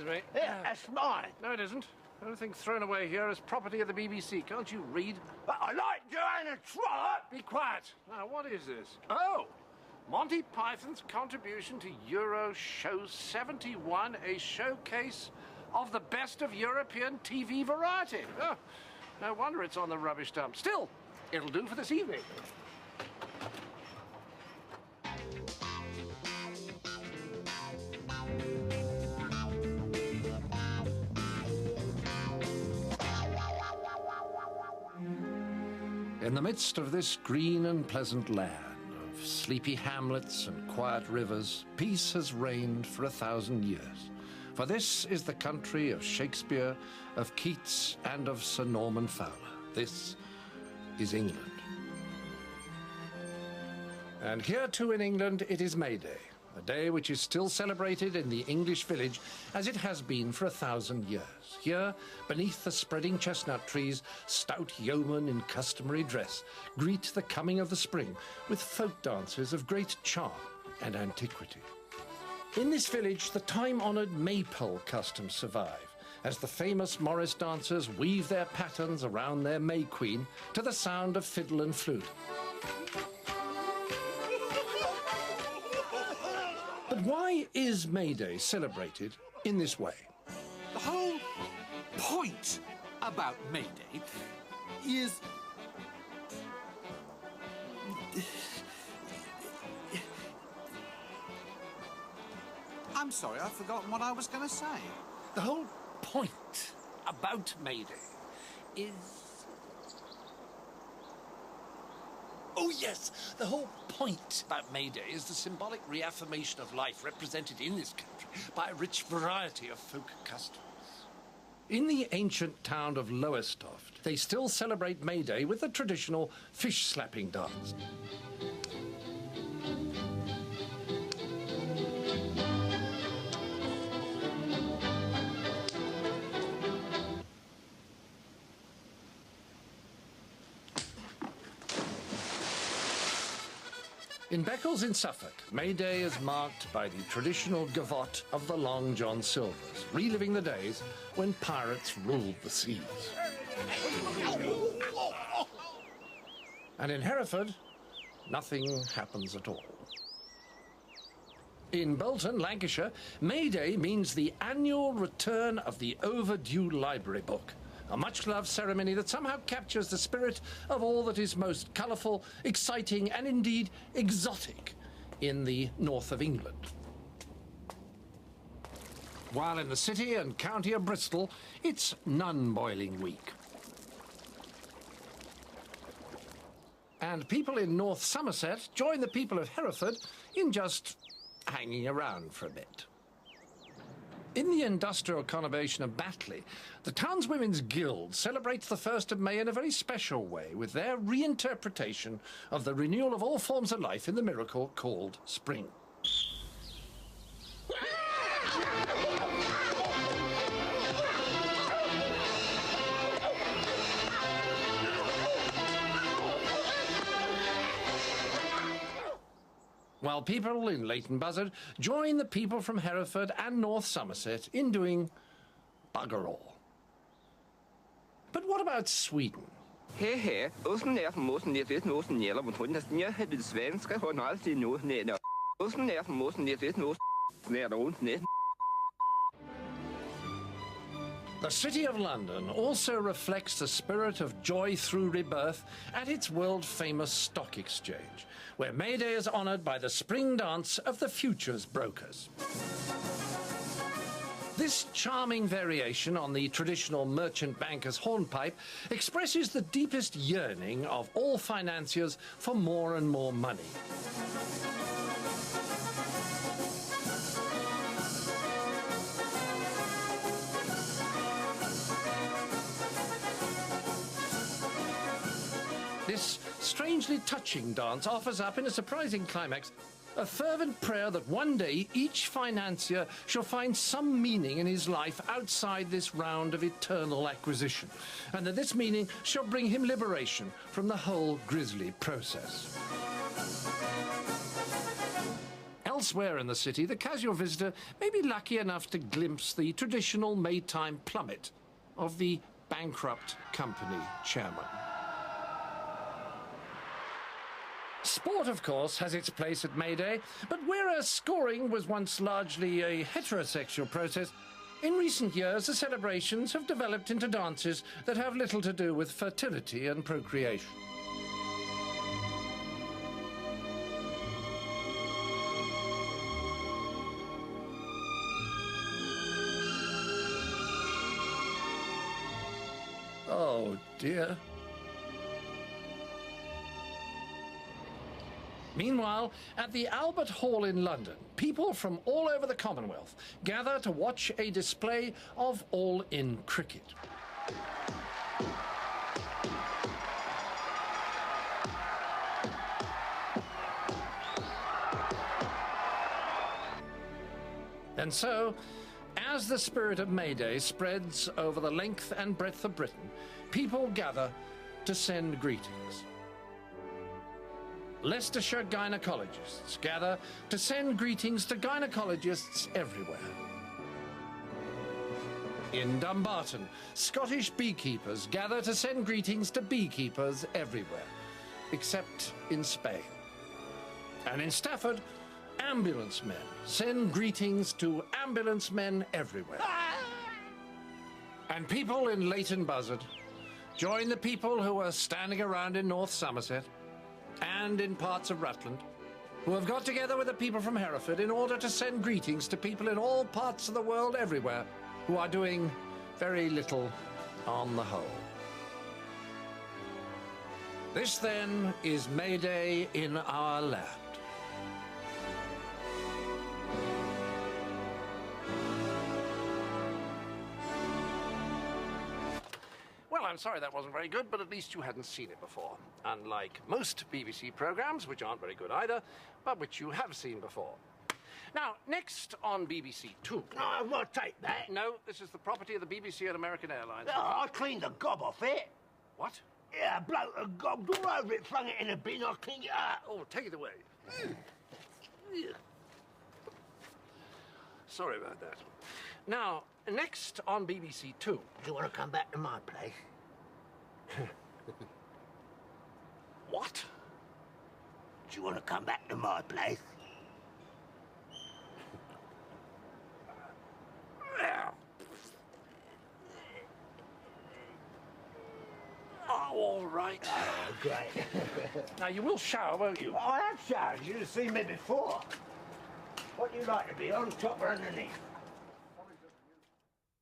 me. Yeah, that's mine. No, it isn't. Everything thrown away here is property of the BBC. Can't you read? But I like Joanna Trollope. Be quiet. Now, what is this? Oh, Monty Python's contribution to Euroshow 71, a showcase of the best of European TV variety. Oh, no wonder it's on the rubbish dump. Still, it'll do for this evening. In the midst of this green and pleasant land, of sleepy hamlets and quiet rivers, peace has reigned for 1,000 years. For this is the country of Shakespeare, of Keats, and of Sir Norman Fowler. This is England. And here too in England it is May Day, a day which is still celebrated in the English village as it has been for 1,000 years. Here, beneath the spreading chestnut trees, stout yeomen in customary dress greet the coming of the spring with folk dances of great charm and antiquity. In this village, the time-honoured maypole customs survive, as the famous Morris dancers weave their patterns around their May Queen to the sound of fiddle and flute. But why is May Day celebrated in this way? The whole point about May Day is... I'm sorry, I've forgotten what I was going to say. The whole point about May Day is... Oh, yes! The whole point about May Day is the symbolic reaffirmation of life represented in this country by a rich variety of folk customs. In the ancient town of Lowestoft, they still celebrate May Day with the traditional fish-slapping dance. In Beccles in Suffolk, May Day is marked by the traditional Gavotte of the Long John Silvers, reliving the days when pirates ruled the seas. And in Hereford, nothing happens at all. In Bolton, Lancashire, May Day means the annual return of the Overdue Library Book, a much-loved ceremony that somehow captures the spirit of all that is most colourful, exciting, and indeed exotic in the north of England. While in the city and county of Bristol, it's Nun-Boiling week. And people in North Somerset join the people of Hereford in just hanging around for a bit. In the industrial conurbation of Batley, the townswomen's guild celebrates the 1st of May in a very special way with their reinterpretation of the renewal of all forms of life in the miracle called spring. While people in Leighton Buzzard join the people from Hereford and North Somerset in doing bugger all. But what about Sweden? Hej, Osten är förmåsen det vet nåsen gäller mot hon nästan jag hade svenska hon alltid nu nej. Osten är förmåsen det vet nåsen när runt nej. The City of London also reflects the spirit of joy through rebirth at its world-famous stock exchange, where May Day is honoured by the spring dance of the futures brokers. This charming variation on the traditional merchant banker's hornpipe expresses the deepest yearning of all financiers for more and more money. This strangely touching dance offers up, in a surprising climax, a fervent prayer that one day each financier shall find some meaning in his life outside this round of eternal acquisition, and that this meaning shall bring him liberation from the whole grisly process. Elsewhere in the city, the casual visitor may be lucky enough to glimpse the traditional Maytime plummet of the bankrupt company chairman. Sport, of course, has its place at May Day, but whereas scoring was once largely a heterosexual process, in recent years the celebrations have developed into dances that have little to do with fertility and procreation. Oh, dear. Meanwhile, at the Albert Hall in London, people from all over the Commonwealth gather to watch a display of all-in cricket. And so, as the spirit of May Day spreads over the length and breadth of Britain, people gather to send greetings. Leicestershire gynecologists gather to send greetings to gynecologists everywhere. In Dumbarton, Scottish beekeepers gather to send greetings to beekeepers everywhere, except in Spain. And in Stafford, ambulance men send greetings to ambulance men everywhere. And people in Leighton Buzzard join the people who are standing around in North Somerset and in parts of Rutland, who have got together with the people from Hereford in order to send greetings to people in all parts of the world everywhere who are doing very little on the whole. This, then, is May Day in our land. Well, I'm sorry that wasn't very good, but at least you hadn't seen it before. Unlike most BBC programmes, which aren't very good either, but which you have seen before. Now, next on BBC Two... No, I won't take that. No, this is the property of the BBC and American Airlines. Oh, I cleaned the gob off it. What? Yeah, a bloke gobbed all over it, flung it in a bin, I cleaned it up. Oh, take it away. Sorry about that. Now, next on BBC Two... Do you want to come back to my place? What? Do you want to come back to my place? Oh, all right. Oh, great. Now, you will shower, won't you? I have showered. You've seen me before. What do you like to be, on top or underneath?